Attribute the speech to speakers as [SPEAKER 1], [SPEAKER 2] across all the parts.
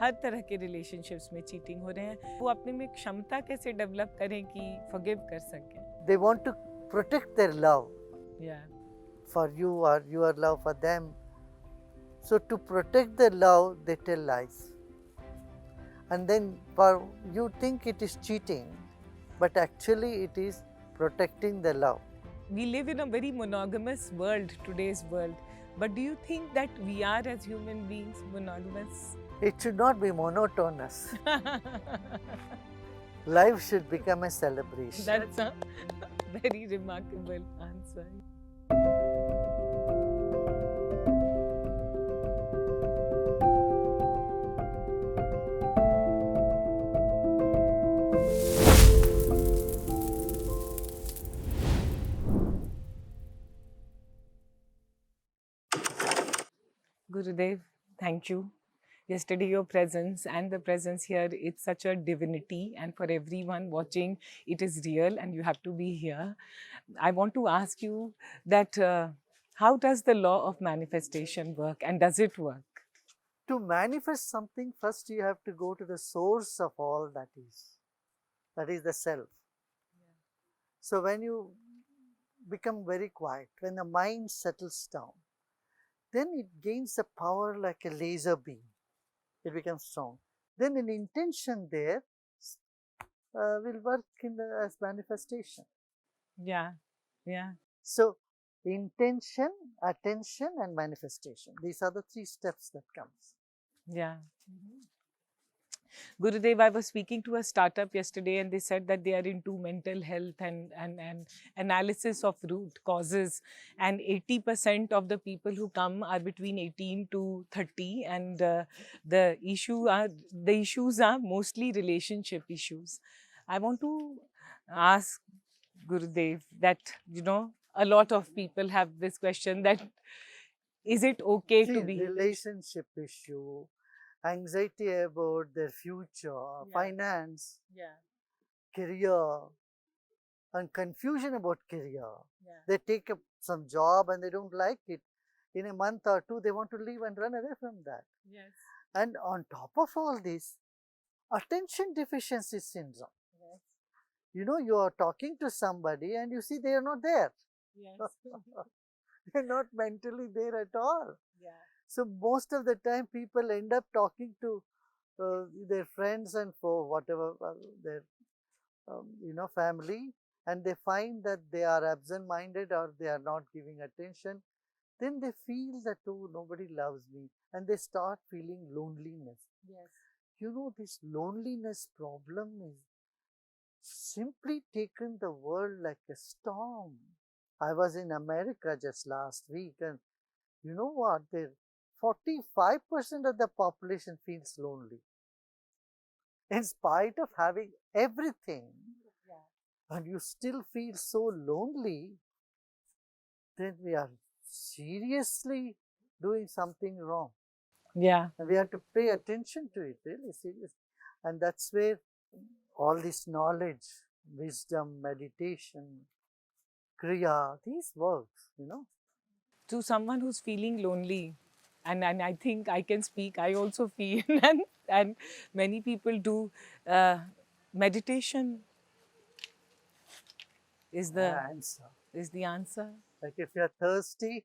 [SPEAKER 1] हर तरह के रिलेशनशिप्स में चीटिंग हो रहे हैं। वो अपने में क्षमता कैसे डेवलप करें कि फॉरगिव कर सकें?
[SPEAKER 2] They want to protect their love
[SPEAKER 1] Yeah.
[SPEAKER 2] for you or your love for them. So to protect their love, they tell lies. And then for you think it is cheating, but actually it is protecting the love.
[SPEAKER 1] We live in a very monogamous world, today's world. But do you think that we are as human beings monogamous?
[SPEAKER 2] It should not be monotonous. Life should become a celebration.
[SPEAKER 1] That's a very remarkable answer. Gurudev, thank you. Yesterday, your presence and the presence here, it's such a divinity, and for everyone watching, it is real, and you have to be here. I want to ask you that how does the law of manifestation work, and does it work?
[SPEAKER 2] To manifest something, first you have to go to the source of all that is the self. So when you become very quiet, when the mind settles down, then it gains a power like a laser beam. It becomes strong. Then an intention there will work as manifestation.
[SPEAKER 1] Yeah, yeah.
[SPEAKER 2] So intention, attention, and manifestation. These are the three steps that comes.
[SPEAKER 1] Yeah. Gurudev, I was speaking to a startup yesterday and they said that they are into mental health and analysis of root causes. And 80% of the people who come are between 18 to 30. And the issues are mostly relationship issues. I want to ask Gurudev that, a lot of people have this question that is it okay
[SPEAKER 2] See,
[SPEAKER 1] to be...
[SPEAKER 2] relationship issue, anxiety about their future, finance, career, and confusion about career. They take up some job and they don't like it. In a month or two, they want to leave and run away from that.
[SPEAKER 1] Yes.
[SPEAKER 2] And on top of all this, attention deficiency syndrome.
[SPEAKER 1] Yes.
[SPEAKER 2] You are talking to somebody and you see they are not there.
[SPEAKER 1] Yes.
[SPEAKER 2] They're not mentally there at all.
[SPEAKER 1] Yeah.
[SPEAKER 2] So most of the time, people end up talking to their friends and for whatever their family, and they find that they are absent-minded or they are not giving attention. Then they feel that, oh, nobody loves me, and they start feeling loneliness.
[SPEAKER 1] Yes.
[SPEAKER 2] This loneliness problem is simply taken the world like a storm. I was in America just last week, and you know what? 45% of the population feels lonely. In spite of having everything, and you still feel so lonely, then we are seriously doing something wrong.
[SPEAKER 1] Yeah.
[SPEAKER 2] And we have to pay attention to it, really seriously. And that's where all this knowledge, wisdom, meditation, kriya, these works,
[SPEAKER 1] To someone who's feeling lonely, and I think I can speak, I also feel, and many people do, meditation is the
[SPEAKER 2] answer.
[SPEAKER 1] is the answer.
[SPEAKER 2] Like if you're thirsty,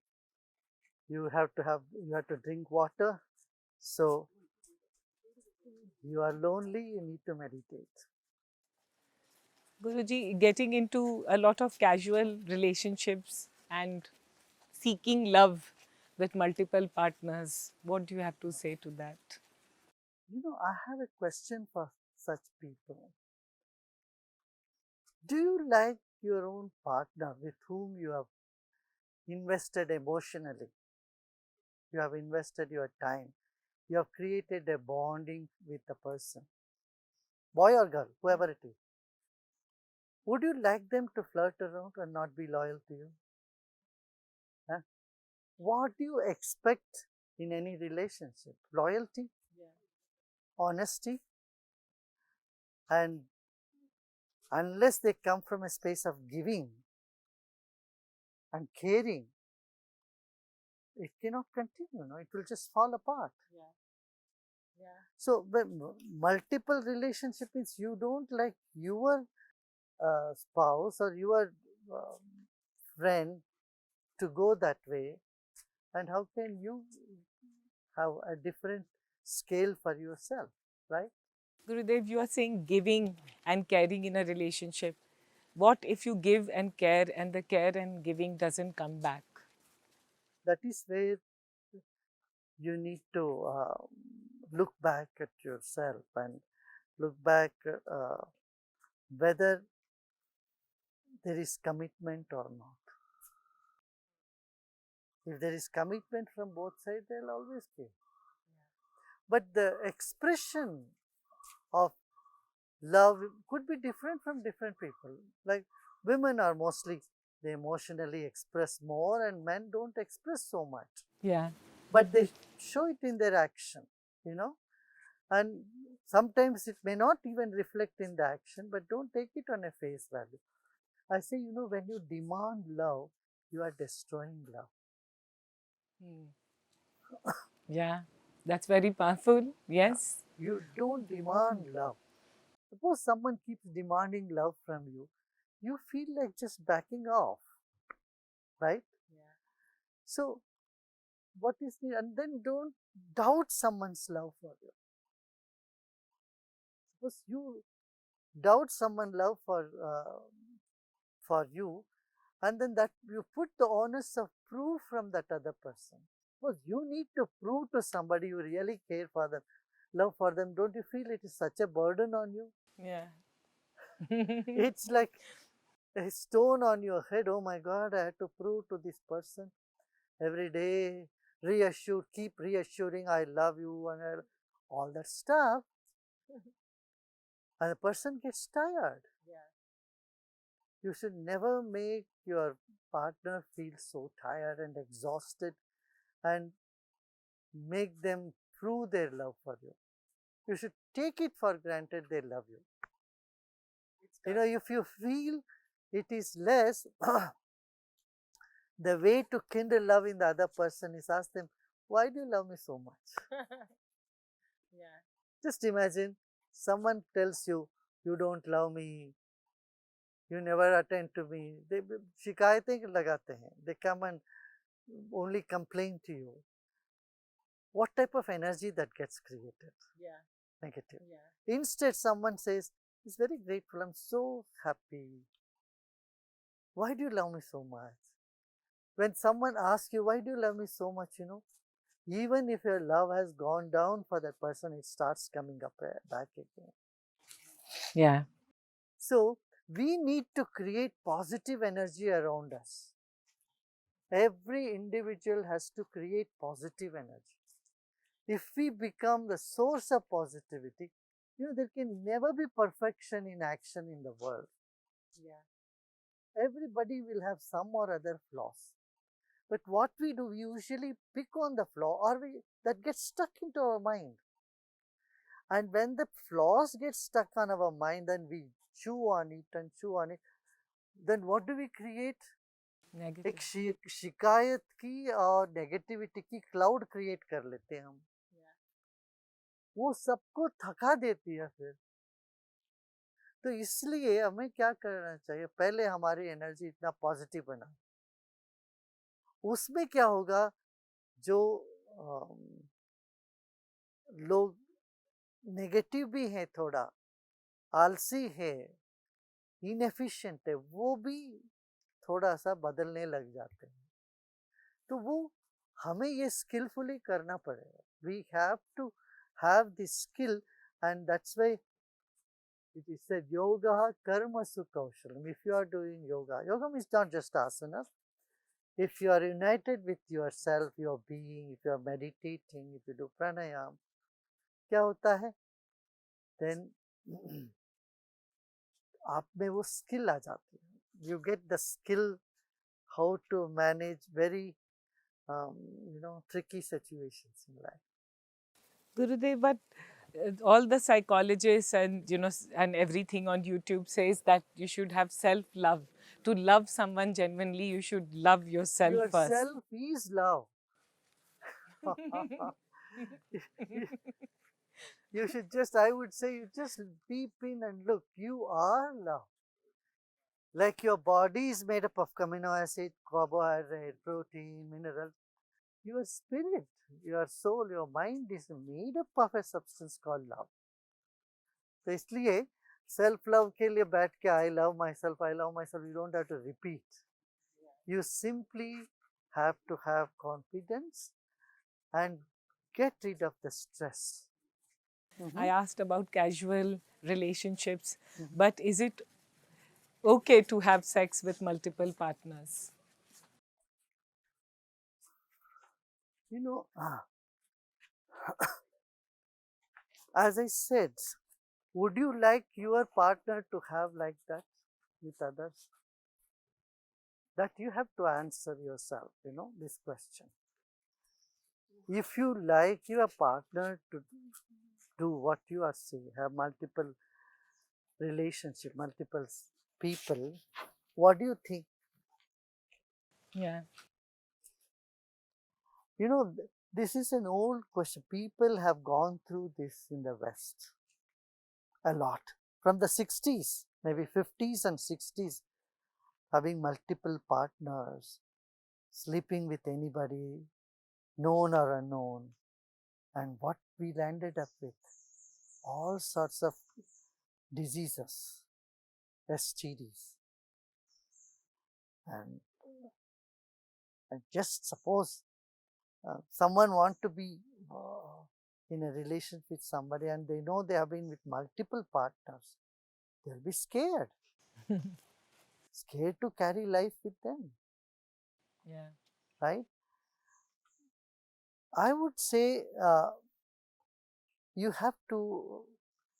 [SPEAKER 2] you have to drink water. So you are lonely, you need to meditate.
[SPEAKER 1] Guruji, getting into a lot of casual relationships and seeking love with multiple partners, what do you have to say to that?
[SPEAKER 2] I have a question for such people. Do you like your own partner with whom you have invested emotionally? You have invested your time. You have created a bonding with the person, boy or girl, whoever it is. Would you like them to flirt around and not be loyal to you? Huh? What do you expect in any relationship? Loyalty, honesty, and unless they come from a space of giving and caring, it cannot continue. It will just fall apart. So when multiple relationship means you don't like your spouse or your uh, friend to go that way, and how can you have a different scale for yourself, right?
[SPEAKER 1] Gurudev, you are saying giving and caring in a relationship. What if you give and care and the care and giving doesn't come back?
[SPEAKER 2] That is where you need to look back at yourself and look back whether there is commitment or not. If there is commitment from both sides, they'll always give. But the expression of love could be different from different people. Like women are mostly, they emotionally express more, and men don't express so much.
[SPEAKER 1] Yeah.
[SPEAKER 2] But they show it in their action, you know. And sometimes it may not even reflect in the action, but don't take it on a face value. I say, you know, when you demand love, you are destroying love.
[SPEAKER 1] Yeah. That's very powerful. Yes.
[SPEAKER 2] You don't demand love. Suppose someone keeps demanding love from you, you feel like just backing off, right? So, what is the, and then don't doubt someone's love for you. Suppose you doubt someone's love for you, and then that you put the onus of proof from that other person. Suppose you need to prove to somebody you really care for them, love for them. Don't you feel it is such a burden on you?
[SPEAKER 1] Yeah.
[SPEAKER 2] It's like a stone on your head. Oh my God, I had to prove to this person every day, reassure, keep reassuring, I love you, and all that stuff. And the person gets tired. You should never make your partner feel so tired and exhausted and make them prove their love for you. You should take it for granted they love you. You know, if you feel it is less, the way to kindle love in the other person is ask them, why do you love me so much? Just imagine someone tells you, you don't love me, you never attend to me. They शिकायतें लगाते हैं. They come and only complain to you. What type of energy that gets created? Negative. Instead, someone says, he's very grateful, I'm so happy. Why do you love me so much? When someone asks you, why do you love me so much, you know, even if your love has gone down for that person, it starts coming up back again.
[SPEAKER 1] Yeah.
[SPEAKER 2] So, we need to create positive energy around us. Every individual has to create positive energy. If we become the source of positivity, you know, there can never be perfection in action in the world. Everybody will have some or other flaws. But what we do, we usually pick on the flaw, or we that gets stuck into our mind. And when the flaws get stuck on our mind, then we chew on it and chew on it. Then what do we create?
[SPEAKER 1] Negative.
[SPEAKER 2] एक शिकायत की और negativity की cloud create कर लेते हैं हम. वो सबको थका देती है फिर. तो इसलिए हमें क्या करना चाहिए, पहले हमारी एनर्जी इतना पॉजिटिव बना, उसमें क्या होगा, जो लोग नेगेटिव भी हैं, थोड़ा आलसी है, इनएफिशिएंट है, वो भी थोड़ा सा बदलने लग जाते हैं. तो वो हमें ये स्किलफुली करना पड़ेगा. We have to have this skill, and that's why it is said yoga karmasu kaushalam. If you are doing yoga is not just asana. If you are united with yourself, your being, if you are meditating, if you do pranayam, क्या होता है? Then आप में वो skill आ जाती है. You get the skill how to manage very tricky situations in life.
[SPEAKER 1] Gurudev, but all the psychologists and and everything on YouTube says that you should have self-love. To love someone genuinely, you should love yourself first.
[SPEAKER 2] Yourself is love. You should just, I would say, you just peep in and look. You are love. Like your body is made up of amino acid, carbohydrate, protein, mineral. Your spirit, your soul, your mind is made up of a substance called love. तो इसलिए self love के लिए बैठ के I love myself you don't have to repeat you simply have to have confidence and get rid of the stress.
[SPEAKER 1] I asked about casual relationships,
[SPEAKER 2] Mhm.
[SPEAKER 1] but is it okay to have sex with multiple partners?
[SPEAKER 2] You know, as I said, would you like your partner to have like that with others? That you have to answer yourself, this question. If you like your partner to do what you are saying, have multiple relationship, multiple people, what do you think?
[SPEAKER 1] Yeah.
[SPEAKER 2] This is an old question. People have gone through this in the West a lot. From the 60s, maybe 50s and 60s, having multiple partners, sleeping with anybody, known or unknown. And what we landed up with? All sorts of diseases, STDs. And, and just suppose someone want to be in a relationship with somebody and they know they have been with multiple partners, they'll be scared. Scared to carry life with them,
[SPEAKER 1] Yeah.
[SPEAKER 2] right? I would say you have to,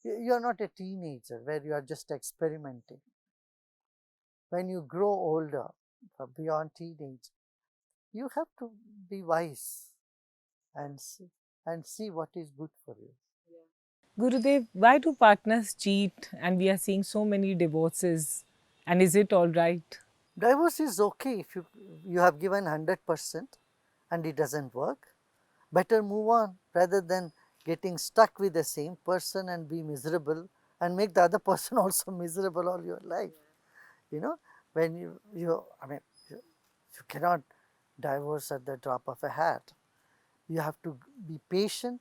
[SPEAKER 2] you are not a teenager where you are just experimenting. When you grow older, beyond teenage, you have to be wise and see what is good for you.
[SPEAKER 1] Gurudev, why do partners cheat and we are seeing so many divorces? And is it all right?
[SPEAKER 2] Divorce is okay if you have given 100% and it doesn't work. Better move on rather than getting stuck with the same person and be miserable and make the other person also miserable all your life. You know, when I mean, you cannot divorce at the drop of a hat. You have to be patient.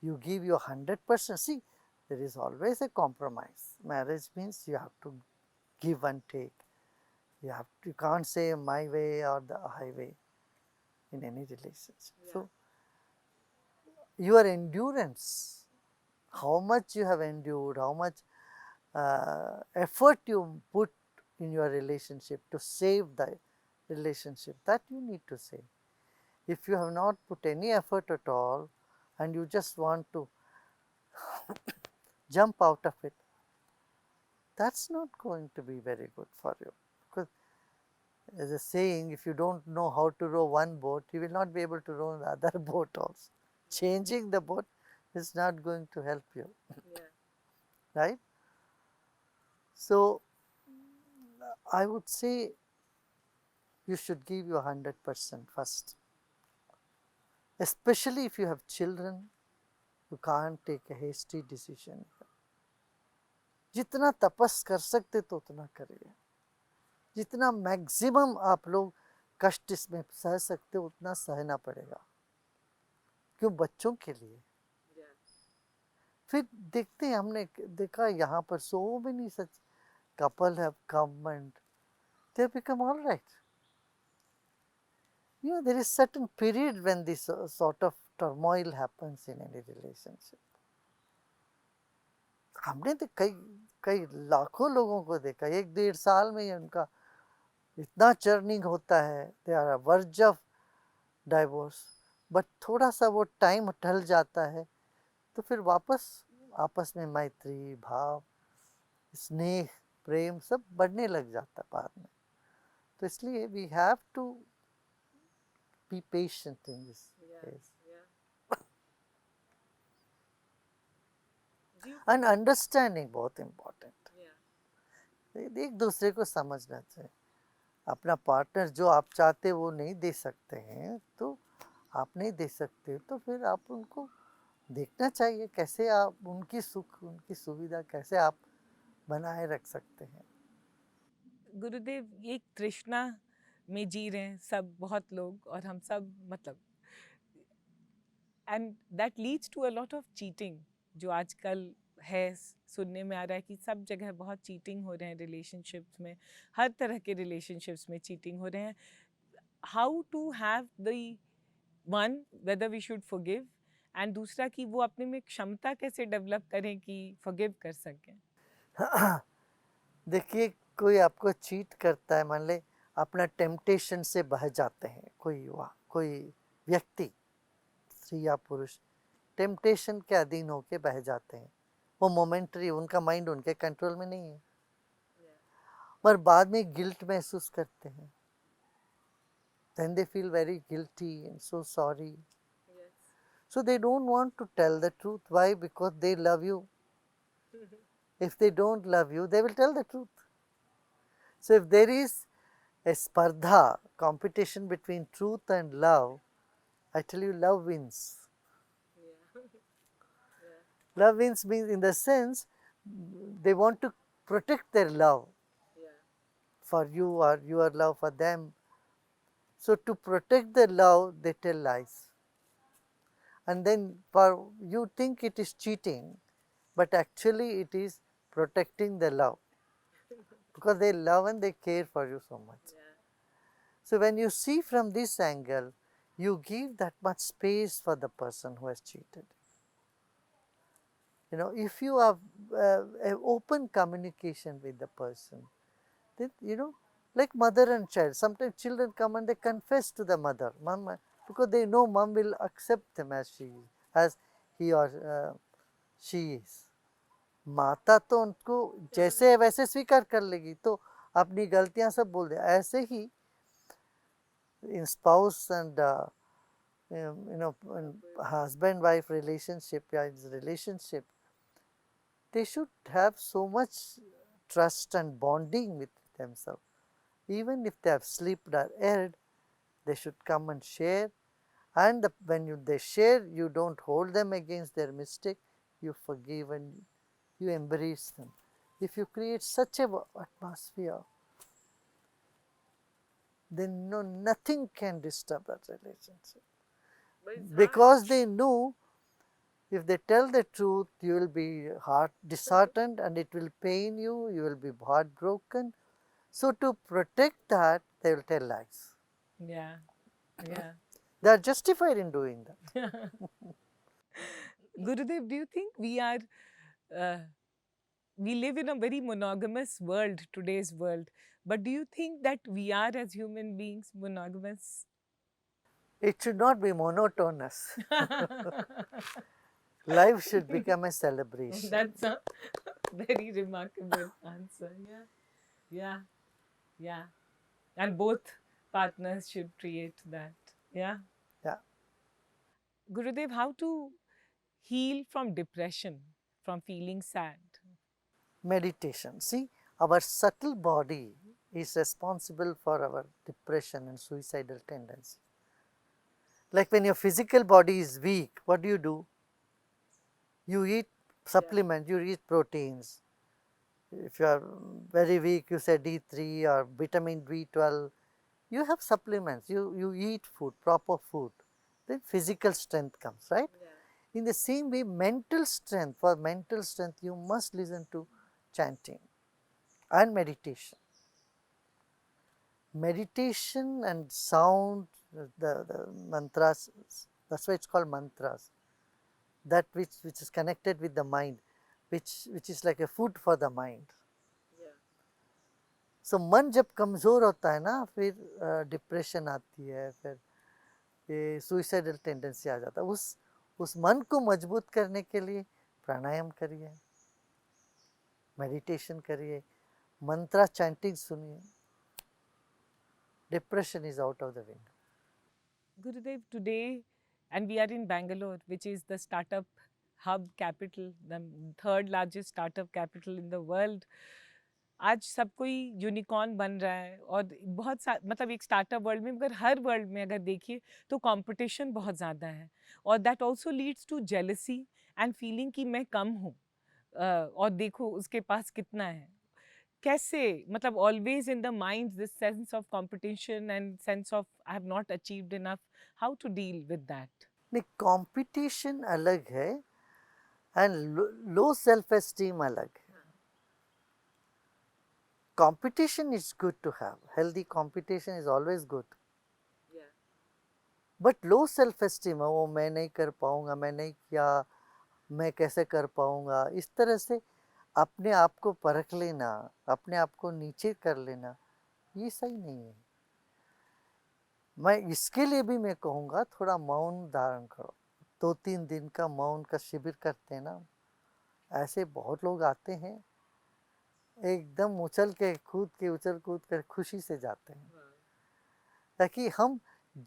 [SPEAKER 2] You give your 100%. See, there is always a compromise. Marriage means you have to give and take. You can't say my way or the highway in any relationship. Yeah. So your endurance, how much you have endured, how much effort you put in your relationship to save the relationship, that you need to say. If you have not put any effort at all and you just want to jump out of it, that's not going to be very good for you. Because as a saying, if you don't know how to row one boat, you will not be able to row the other boat also. Changing the boat is not going to help you, right? So, I would say you should give your 100% first. Especially if you have children, you can't take a hasty decision. जितना तपस कर सकते तो उतना करिए. जितना maximum आप लोग कष्ट इसमें सह सकते उतना सहना पड़ेगा. क्यों? बच्चों के लिए. फिर देखते हैं, हमने देखा यहाँ पर so many such couple have come and they have become all right. There is certain period when this sort of turmoil happens in any relationship. हमने तो कई कई लाखों लोगों को देखा, 1-1.5 साल में ही उनका इतना चर्निंग होता है, they are verge of divorce. But थोड़ा सा वो टाइम ढल जाता है तो फिर वापस आपस में मैत्री भाव, स्नेह, प्रेम सब बढ़ने लग जाता है बाद में. तो इसलिए we have to be patient in this case and understanding बहुत इम्पोर्टेंट. एक दूसरे को समझना चाहिए. अपना पार्टनर जो आप चाहते वो नहीं दे सकते हैं तो आप नहीं दे सकते तो फिर आप उनको देखना चाहिए कैसे आप उनकी सुख, उनकी सुविधा कैसे आप बनाए रख सकते हैं।
[SPEAKER 1] गुरुदेव, ये एक तृष्णा में जी रहे हैं सब बहुत लोग, और हम सब मतलब, and that leads to a lot of cheating जो आजकल है। सुनने में आ रहा है कि सब जगह बहुत चीटिंग हो रहे हैं रिलेशनशिप्स में, हर तरह के रिलेशनशिप्स में चीटिंग हो रहे हैं। How to have the one, whether we should forgive, and दूसरा कि वो अपने में क्षमता कैसे डेवलप करें कि फॉरगिव कर सकें।
[SPEAKER 2] देखिए, कोई आपको चीट करता है, मान ले अपना टेम्पटेशन से बह जाते हैं, कोई युवा, कोई व्यक्ति, स्त्री या पुरुष, टेम्पटेशन के अधीन होके बह जाते हैं। वो मोमेंटरी, उनका माइंड उनके कंट्रोल में नहीं है, पर बाद में गिल्ट महसूस करते हैं। Then they feel very guilty and so sorry. So they don't want to tell the truth. Why? Because they love you. If they don't love you, they will tell the truth. So if there is a spardha, competition between truth and love, I tell you, love wins. Love wins means, in the sense, they want to protect their love for you or your love for them. So to protect their love, they tell lies. And then for you think it is cheating, but actually it is protecting the love, because they love and they care for you so much. So when you see from this angle, you give that much space for the person who has cheated. If you have an open communication with the person, then like mother and child, sometimes children come and they confess to the mother, mom, because they know mom will accept them as he or she is. माता तो उनको जैसे है वैसे स्वीकार कर लेगी, तो अपनी गलतियां सब बोल दे। ऐसे ही in spouse and husband wife relationship, relationship, they should have so much trust and bonding with themselves. Even if they have slipped or erred, they should come and share. And when they share, you don't hold them against their mistake. You forgive and you embrace them. If you create such a atmosphere, then nothing can disturb that relationship. Because they know if they tell the truth, you will be disheartened and it will pain you, you will be heartbroken. So to protect that, they will tell lies.
[SPEAKER 1] Yeah, yeah.
[SPEAKER 2] They are justified in doing that.
[SPEAKER 1] Gurudev, do you think uh, we live in a very monogamous world, today's world, but do you think that we are as human beings monogamous?
[SPEAKER 2] It should not be monotonous. Life should become a celebration.
[SPEAKER 1] That's a very remarkable answer. Yeah, yeah, yeah. And both partners should create that. Yeah.
[SPEAKER 2] Yeah.
[SPEAKER 1] Gurudev, how to heal from depression, from feeling sad?
[SPEAKER 2] Meditation. See, our subtle body is responsible for our depression and suicidal tendency. Like when your physical body is weak, what do? You eat supplements, you eat proteins. If you are very weak, you say D3 or vitamin B12, you have supplements, you eat food, proper food. Then physical strength comes, right? In the same way, mental strength, for mental strength, you must listen to chanting and meditation. Meditation and sound, the mantras, that's why it's called mantras. That which is connected with the mind, which is like a food for the mind. So मन जब कमज़ोर होता है ना, फिर depression आती है, फिर ये सुइसाइडल टेंडेंसी आ जाता है। उस मन को मजबूत करने के लिए प्राणायाम करिए, मेडिटेशन करिए, मंत्रा चैंटिंग सुनिए, depression is out of the window.
[SPEAKER 1] Gurudev, today, and we are in Bangalore, which is the startup hub capital, the third largest startup capital in the world. आज सब कोई यूनिकॉर्न बन रहा है और बहुत मतलब एक स्टार्टअप वर्ल्ड में, मगर हर वर्ल्ड में अगर देखिए तो कंपटीशन बहुत ज़्यादा है, और that also leads to jealousy and feeling कि मैं कम हूँ, और देखो उसके पास कितना है। कैसे, मतलब always in the mind this sense of competition and sense of I have not achieved enough, how to deal with that?
[SPEAKER 2] नहीं, कंपटीशन अलग है एंड लो सेल्फ एस्टीम अलग है। Competition is good to have. Healthy competition is always good. But low self esteem है, वो मैं नहीं कर पाऊंगा, मैं नहीं किया, मैं कैसे कर पाऊंगा, इस तरह से अपने आप को परख लेना, अपने आप को नीचे कर लेना, ये सही नहीं है। मैं इसके लिए भी मैं कहूँगा थोड़ा मौन धारण करो। 2-3 दिन का मौन का शिविर करते हैं ना, ऐसे बहुत लोग आते हैं, एकदम उछल कूद कर खुशी से जाते हैं। ताकि हम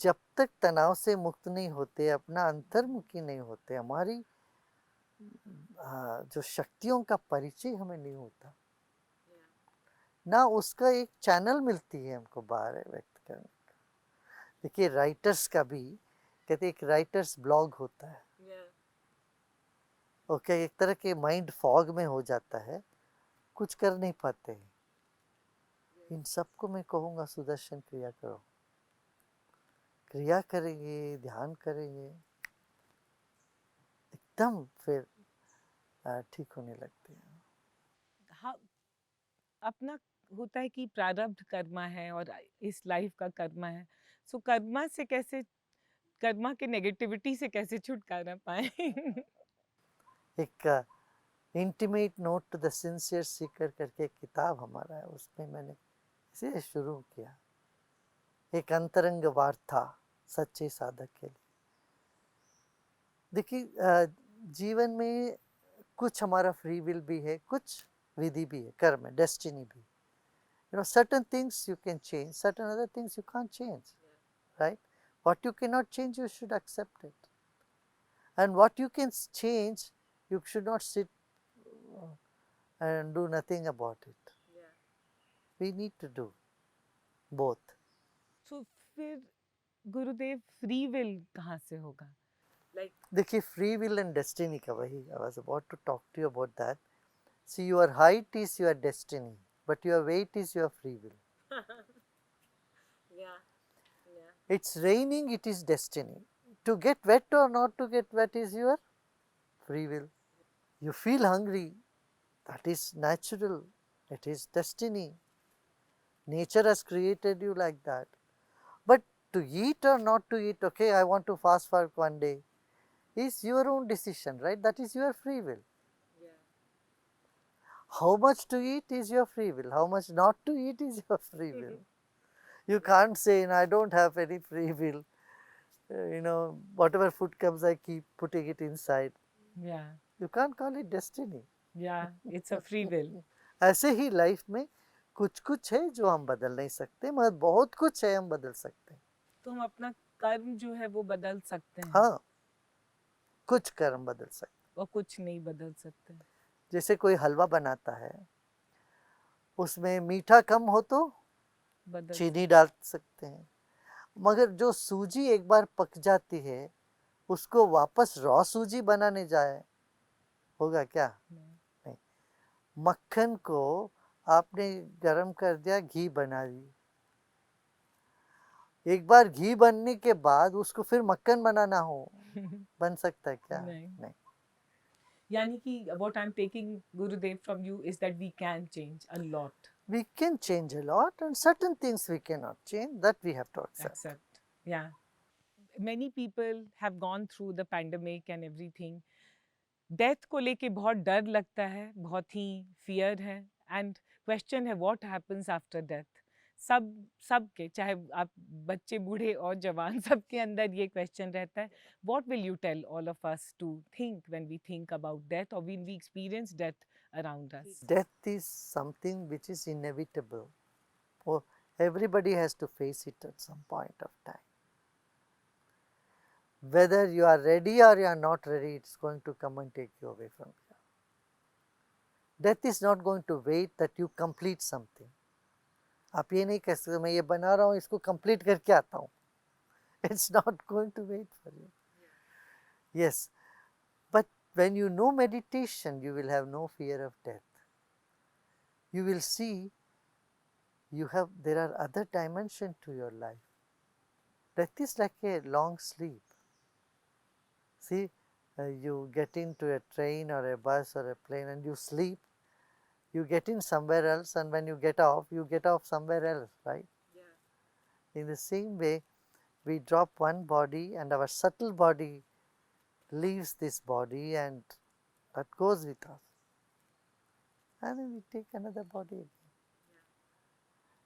[SPEAKER 2] जब तक तनाव से मुक्त नहीं होते, अपना अंतर्मुखी नहीं होते, हमारी जो शक्तियों का परिचय हमें नहीं होता ना, उसका एक चैनल मिलती है हमको बाहर व्यक्त करने का। देखिए राइटर्स का भी कहते एक राइटर्स ब्लॉग होता है, ओके, एक तरह के माइंड फॉग में हो जाता है, कुछ कर नहीं पाते हैं। इन सबको मैं कहूँगा सुदर्शन क्रिया करो, क्रिया करेंगे, ध्यान करेंगे, एकदम फिर ठीक होने लगते हैं।
[SPEAKER 1] हाँ, अपना होता है कि प्रारब्ध कर्मा है और इस लाइफ का कर्मा है, सो कर्मा से कैसे, कर्मा के नेगेटिविटी से कैसे छुटकारा पाए?
[SPEAKER 2] एक intimate note to the sincere seeker करके एक किताब हमारा है, उसमें मैंने इसे शुरू किया, एक अंतरंग वार्ता सच्चे साधक के लिए। देखिए जीवन में कुछ हमारा फ्री विल भी है, कुछ विधि भी है, कर्म है, डेस्टिनी भी। You know, certain things you can change, certain other things you can't change, right? What you cannot change, you should accept it. And what you can change, you should not sit and do nothing about it. We need to do both.
[SPEAKER 1] सो फिर गुरुदेव free will कहाँ से होगा? Like
[SPEAKER 2] देखिए free will and destiny का वही, I was about to talk to you about that. See your height is your destiny, but your weight is your free will.
[SPEAKER 1] या
[SPEAKER 2] It's raining, it is destiny. To get wet or not to get wet is your free will. You feel hungry, that is natural, it is destiny. Nature has created you like that. But to eat or not to eat, okay, I want to fast for one day, is your own decision, right? That is your free will. How much to eat is your free will, how much not to eat is your free will. You can't say, I don't have any free will. Whatever food comes, I keep putting it inside.
[SPEAKER 1] या
[SPEAKER 2] You can't call it destiny.
[SPEAKER 1] या it's a free will.
[SPEAKER 2] ऐसे ही life में कुछ कुछ है जो हम बदल नहीं सकते, मगर बहुत कुछ है हम बदल सकते हैं।
[SPEAKER 1] तो हम अपना कर्म जो है वो बदल सकते हैं,
[SPEAKER 2] हाँ, कुछ कर्म बदल सकते।
[SPEAKER 1] और कुछ नहीं बदल सकते।
[SPEAKER 2] जैसे कोई हलवा बनाता है, उसमें मीठा कम हो तो
[SPEAKER 1] बदल
[SPEAKER 2] चीनी डाल सकते हैं, मगर जो सूजी एक बार पक जाती है, उसको वापस रॉ सूजी बनाने जाए, होगा क्या? नहीं। मक्खन को आपने गरम कर दिया, घी बना दी, एक बार घी बनने के बाद उसको फिर मक्खन बनाना हो, बन सकता है क्या?
[SPEAKER 1] नहीं।
[SPEAKER 2] नहीं।
[SPEAKER 1] यानी कि what I am taking Gurudev from you is that we can change a lot.
[SPEAKER 2] We can change a lot, and certain things we cannot change, that we have to accept.
[SPEAKER 1] Accept, या many people have gone through the pandemic and everything, death को लेके बहुत डर लगता है, बहुत ही fear है, and question है व्हाट हैपेंस आफ्टर डेथ। सबके, चाहे आप बच्चे बूढ़े और जवान, सबके अंदर ये क्वेश्चन रहता है। What will you tell all of us to think when we think about death और when we experience death around us?
[SPEAKER 2] Death is something which is inevitable. Oh, everybody has to face it at some point of time. Whether you are ready or you are not ready, it's going to come and take you away from here. Death is not going to wait that you complete something. आप ये नहीं कह सकते मैं ये बना रहा हूँ इसको complete करके आता हूँ. It's not going to wait for you. Yes, but when you know meditation, you will have no fear of death. You will see there are other dimensions to your life. Death is like a long sleep. See, you get into a train or a bus or a plane and you sleep. You get in somewhere else, and when you get off somewhere else, right? Yeah. In the same way, we drop one body and our subtle body leaves this body and that goes with us. And then we take another body again. Yeah.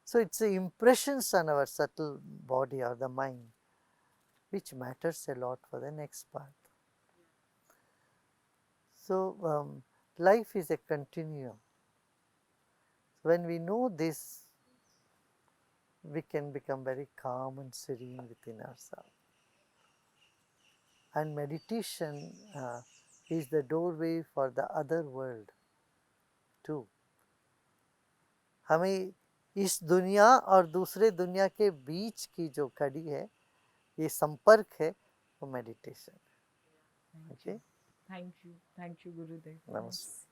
[SPEAKER 2] So it's the impressions on our subtle body or the mind which matters a lot for the next part. Yeah. So life is a continuum. When we know this, we can become very calm and serene within ourselves. And meditation is the doorway for the other world too. हमें इस दुनिया और दूसरे दुनिया के बीच की जो कड़ी है, ये संपर्क है, वो meditation.
[SPEAKER 1] Thank you. Thank you. Thank you, Gurudev.
[SPEAKER 2] Namaste.